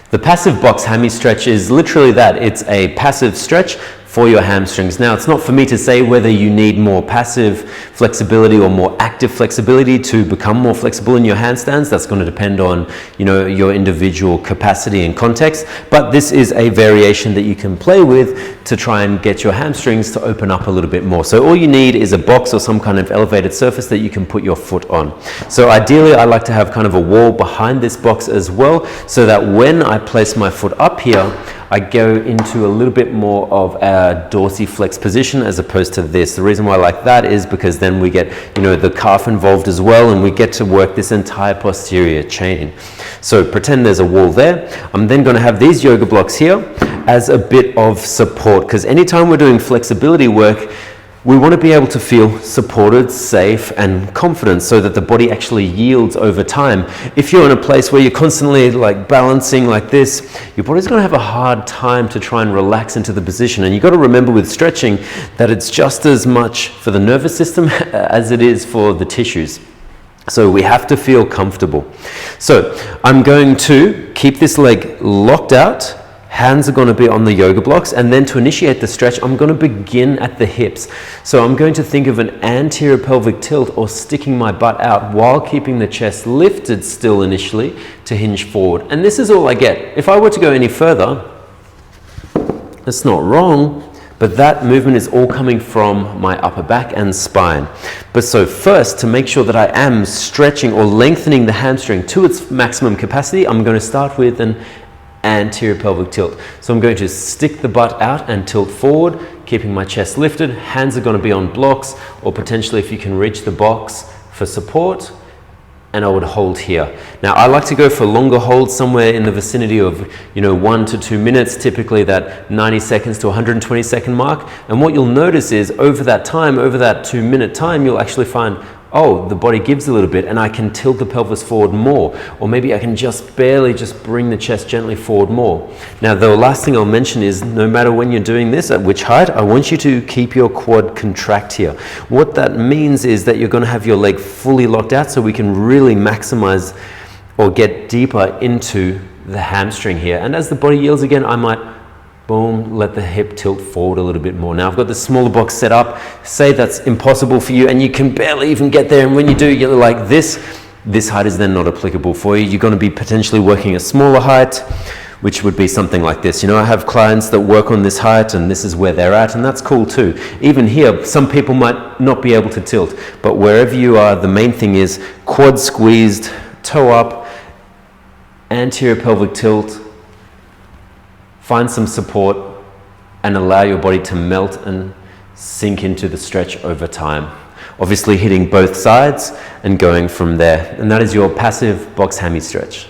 The passive box hammy stretch is literally that. It's a passive stretch for your hamstrings. Now, it's not for me to say whether you need more passive flexibility or more active flexibility to become more flexible in your handstands. That's going to depend on, your individual capacity and context. But this is a variation that you can play with to try and get your hamstrings to open up a little bit more. So all you need is a box or some kind of elevated surface that you can put your foot on. So ideally, I like to have kind of a wall behind this box as well, so that when I place my foot up here, I go into a little bit more of a dorsiflex position as opposed to this. The reason why I like that is because then we get, the calf involved as well, and we get to work this entire posterior chain. So pretend there's a wall there. I'm then going to have these yoga blocks here as a bit of support, because anytime we're doing flexibility work, we want to be able to feel supported, safe, and confident so that the body actually yields over time. If you're in a place where you're constantly balancing like this, your body's going to have a hard time to try and relax into the position. And you've got to remember with stretching that it's just as much for the nervous system as it is for the tissues. So we have to feel comfortable. So I'm going to keep this leg locked out. Hands are going to be on the yoga blocks, and then to initiate the stretch, I'm going to begin at the hips. So I'm going to think of an anterior pelvic tilt or sticking my butt out while keeping the chest lifted still initially to hinge forward. And this is all I get. If I were to go any further, that's not wrong, but that movement is all coming from my upper back and spine. But so first, to make sure that I am stretching or lengthening the hamstring to its maximum capacity, I'm going to start with an anterior pelvic tilt. So I'm going to stick the butt out and tilt forward, keeping my chest lifted. Hands are going to be on blocks, or potentially if you can reach the box for support, and I would hold here. Now I like to go for longer holds, somewhere in the vicinity of 1 to 2 minutes, typically that 90 seconds to 120 second mark. And what you'll notice is over that time, over that 2 minute time, you'll actually find, oh, the body gives a little bit and I can tilt the pelvis forward more, or maybe I can just barely bring the chest gently forward more. Now the last thing I'll mention is, no matter when you're doing this, at which height, I want you to keep your quad contract here. What that means is that you're going to have your leg fully locked out so we can really maximize or get deeper into the hamstring here. And as the body yields again, I might boom, let the hip tilt forward a little bit more. Now I've got the smaller box set up. Say that's impossible for you and you can barely even get there, and when you do, you're like this height is then not applicable for you. You're going to be potentially working a smaller height, which would be something like this. I have clients that work on this height and this is where they're at, and that's cool too. Even here, some people might not be able to tilt, but wherever you are, the main thing is quad squeezed, toe up, anterior pelvic tilt, find some support, and allow your body to melt and sink into the stretch over time. Obviously hitting both sides and going from there. And that is your passive box hammy stretch.